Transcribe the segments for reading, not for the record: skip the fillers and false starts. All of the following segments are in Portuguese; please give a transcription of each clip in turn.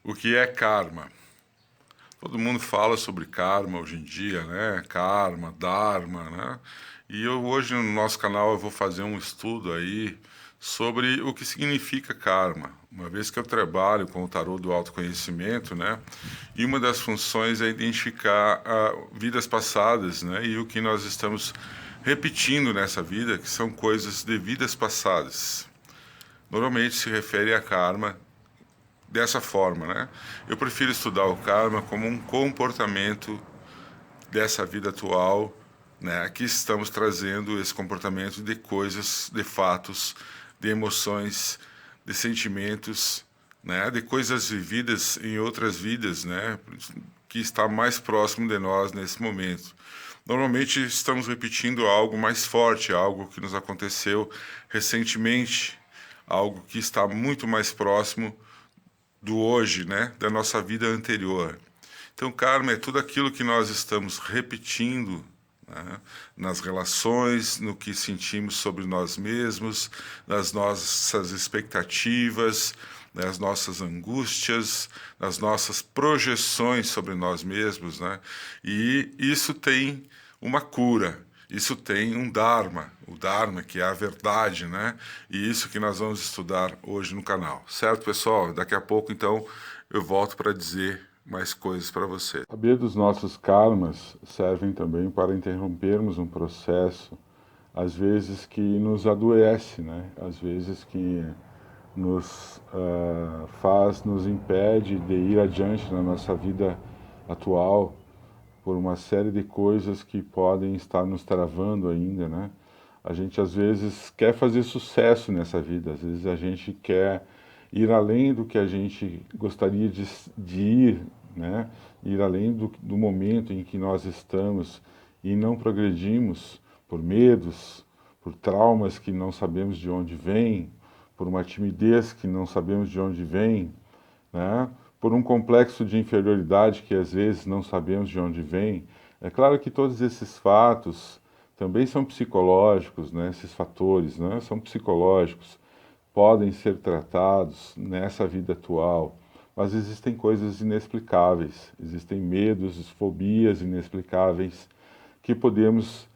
O que é karma? Todo mundo fala sobre karma hoje em dia, né? Karma, dharma, né? E eu hoje no nosso canal eu vou fazer um estudo aí sobre o que significa karma. Uma vez que eu trabalho com o tarô do autoconhecimento, né? E uma das funções é identificar vidas passadas, né? E o que nós estamos repetindo nessa vida, que são coisas de vidas passadas. Normalmente se refere a karma dessa forma, né? Eu prefiro estudar o karma como um comportamento dessa vida atual, né? Aqui estamos trazendo esse comportamento de coisas, de fatos, de emoções, de sentimentos, né? De coisas vividas em outras vidas, né? Que está mais próximo de nós nesse momento. Normalmente estamos repetindo algo mais forte, algo que nos aconteceu recentemente, algo que está muito mais próximo do hoje, né, da nossa vida anterior. Então, karma é tudo aquilo que nós estamos repetindo, né, nas relações, no que sentimos sobre nós mesmos, nas nossas expectativas, nas nossas angústias, nas nossas projeções sobre nós mesmos, né? E isso tem uma cura. Isso tem um Dharma, o Dharma que é a verdade, né? E isso que nós vamos estudar hoje no canal. Certo, pessoal? Daqui a pouco, então, eu volto para dizer mais coisas para você. Saber dos nossos karmas servem também para interrompermos um processo, às vezes que nos adoece, né? Às vezes que nos impede de ir adiante na nossa vida atual por uma série de coisas que podem estar nos travando ainda, né? A gente às vezes quer fazer sucesso nessa vida, às vezes a gente quer ir além do que a gente gostaria de ir, né? Ir além do momento em que nós estamos e não progredimos por medos, por traumas que não sabemos de onde vêm, por uma timidez que não sabemos de onde vem, né? Por um complexo de inferioridade que às vezes não sabemos de onde vem. É claro que todos esses fatos também são psicológicos, né? Esses fatores, né? São psicológicos, podem ser tratados nessa vida atual, mas existem coisas inexplicáveis, existem medos, fobias inexplicáveis que podemos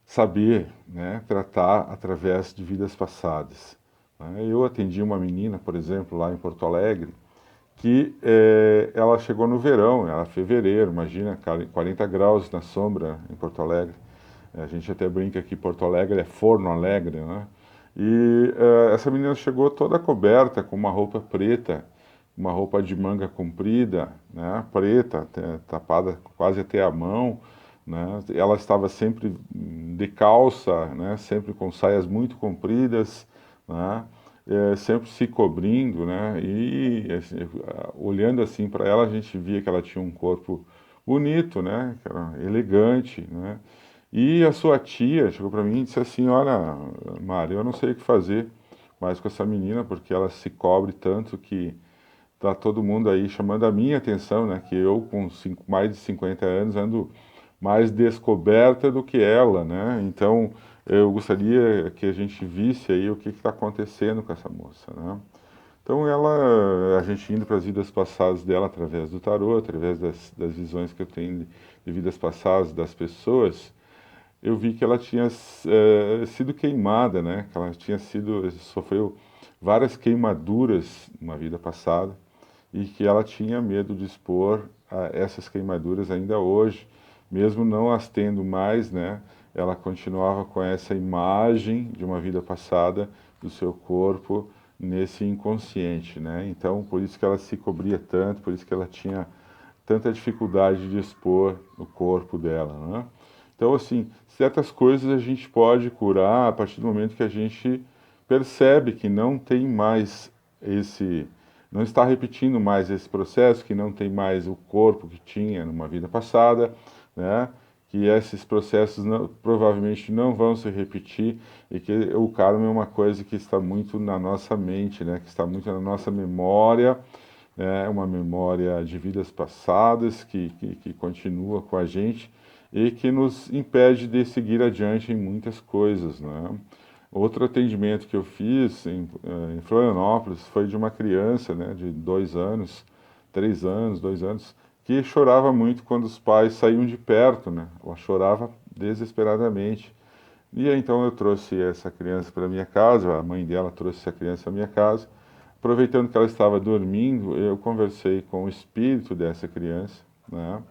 saber, né, tratar através de vidas passadas. Né? Eu atendi uma menina, por exemplo, lá em Porto Alegre, que ela chegou no verão, era fevereiro, imagina, 40 graus na sombra em Porto Alegre. A gente até brinca que Porto Alegre é forno alegre, né? E essa menina chegou toda coberta com uma roupa preta, uma roupa de manga comprida, né, preta, tapada quase até a mão, né? Ela estava sempre de calça, né, sempre com saias muito compridas, né? Sempre se cobrindo, né? E assim, olhando assim para ela, a gente via que ela tinha um corpo bonito, né? Que era elegante, né? E a sua tia chegou para mim e disse assim: Olha, Mário, eu não sei o que fazer mais com essa menina, porque ela se cobre tanto que tá todo mundo aí chamando a minha atenção, né? Que eu, com mais de 50 anos, ando mais descoberta do que ela, né? Então, eu gostaria que a gente visse aí o que está acontecendo com essa moça, né? Então, a gente indo para as vidas passadas dela através do tarô, através das visões que eu tenho de vidas passadas das pessoas, eu vi que ela tinha sido queimada, né? Que ela tinha sofreu várias queimaduras numa vida passada e que ela tinha medo de expor essas queimaduras ainda hoje, mesmo não as tendo mais, né? Ela continuava com essa imagem de uma vida passada do seu corpo nesse inconsciente, né? Então, por isso que ela se cobria tanto, por isso que ela tinha tanta dificuldade de expor o corpo dela, né? Então, assim, certas coisas a gente pode curar a partir do momento que a gente percebe que não tem mais não está repetindo mais esse processo, que não tem mais o corpo que tinha numa vida passada, né? Que esses processos provavelmente não vão se repetir e que o karma é uma coisa que está muito na nossa mente, né? Que está muito na nossa memória, é uma memória de vidas passadas que continua com a gente e que nos impede de seguir adiante em muitas coisas, né? Outro atendimento que eu fiz em Florianópolis foi de uma criança, né, de 2 anos, 3 anos, 2 anos, que chorava muito quando os pais saíam de perto, né? Ela chorava desesperadamente. E aí, então eu trouxe essa criança para minha casa, a mãe dela trouxe essa criança para minha casa. Aproveitando que ela estava dormindo, eu conversei com o espírito dessa criança, né?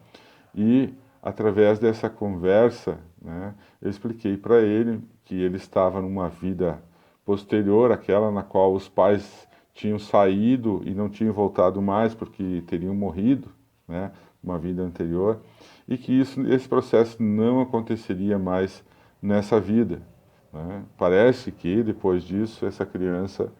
E através dessa conversa, né, eu expliquei para ele que ele estava numa vida posterior àquela na qual os pais tinham saído e não tinham voltado mais porque teriam morrido, né, uma vida anterior, e que esse processo não aconteceria mais nessa vida, né? Parece que depois disso essa criança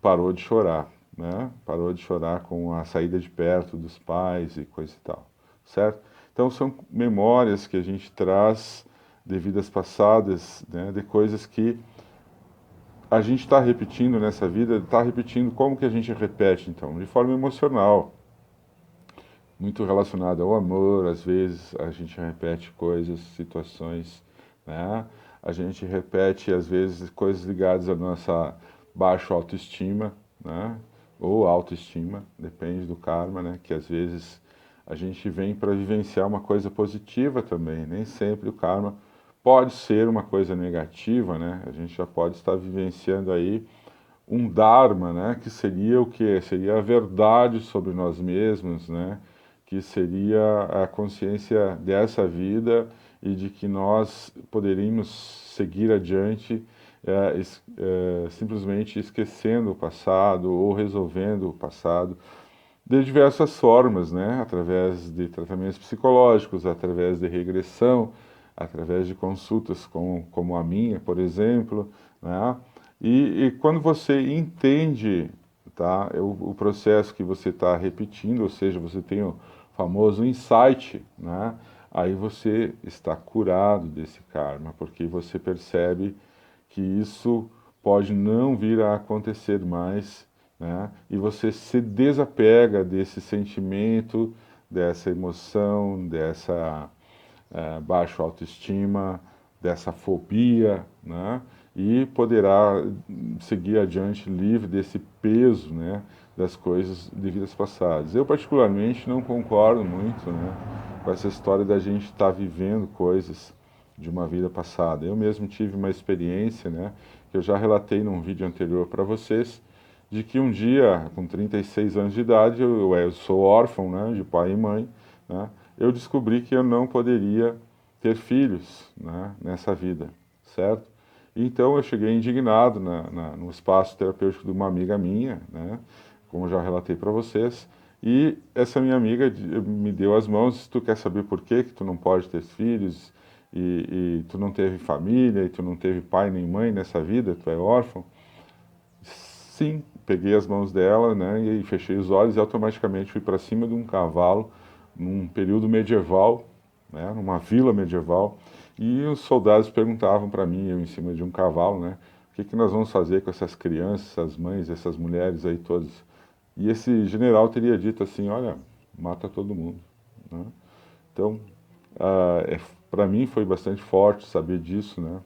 parou de chorar, né? Parou de chorar com a saída de perto dos pais e coisa e tal, certo? Então são memórias que a gente traz de vidas passadas, né? De coisas que a gente está repetindo nessa vida, está repetindo como que a gente repete então, de forma emocional, muito relacionada ao amor, às vezes a gente repete coisas, situações, né? A gente repete às vezes coisas ligadas à nossa baixa autoestima, né? Ou autoestima, depende do karma, né? Que às vezes a gente vem para vivenciar uma coisa positiva também, nem sempre o karma pode ser uma coisa negativa, né? A gente já pode estar vivenciando aí um dharma, né? Que seria o quê? Seria a verdade sobre nós mesmos, né? Que seria a consciência dessa vida e de que nós poderíamos seguir adiante simplesmente esquecendo o passado ou resolvendo o passado de diversas formas, né? Através de tratamentos psicológicos, através de regressão, através de consultas como a minha, por exemplo, né? E quando você entende, tá, o processo que você está repetindo, ou seja, você tem o famoso insight, né? Aí você está curado desse karma, porque você percebe que isso pode não vir a acontecer mais, né? E você se desapega desse sentimento, dessa emoção, dessa baixa autoestima, dessa fobia, né? E poderá seguir adiante livre desse peso, né? Das coisas de vidas passadas. Eu particularmente não concordo muito, né? Com essa história da gente estar vivendo coisas de uma vida passada. Eu mesmo tive uma experiência, né? Que eu já relatei num vídeo anterior para vocês, de que um dia, com 36 anos de idade, eu sou órfão, né, de pai e mãe, né, eu descobri que eu não poderia ter filhos, né, nessa vida, certo? Então eu cheguei indignado no espaço terapêutico de uma amiga minha, né, como eu já relatei para vocês, e essa minha amiga me deu as mãos: tu quer saber por que tu não pode ter filhos, e tu não teve família, e tu não teve pai nem mãe nessa vida, tu é órfão? Sim, peguei as mãos dela, né, e fechei os olhos e automaticamente fui para cima de um cavalo, num período medieval, né, numa vila medieval, e os soldados perguntavam para mim, eu em cima de um cavalo, né, o que que nós vamos fazer com essas crianças, essas mães, essas mulheres aí todas? E esse general teria dito assim: olha, mata todo mundo, né? Então, para mim foi bastante forte saber disso, né?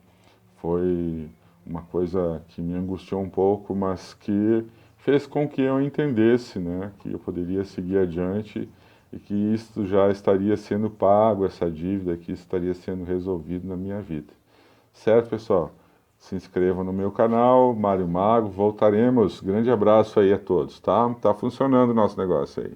Foi uma coisa que me angustiou um pouco, mas que fez com que eu entendesse, né, que eu poderia seguir adiante e que isso já estaria sendo pago, essa dívida, que isso estaria sendo resolvido na minha vida. Certo, pessoal? Se inscrevam no meu canal, Mário Mago, voltaremos. Grande abraço aí a todos, tá? Tá funcionando o nosso negócio aí.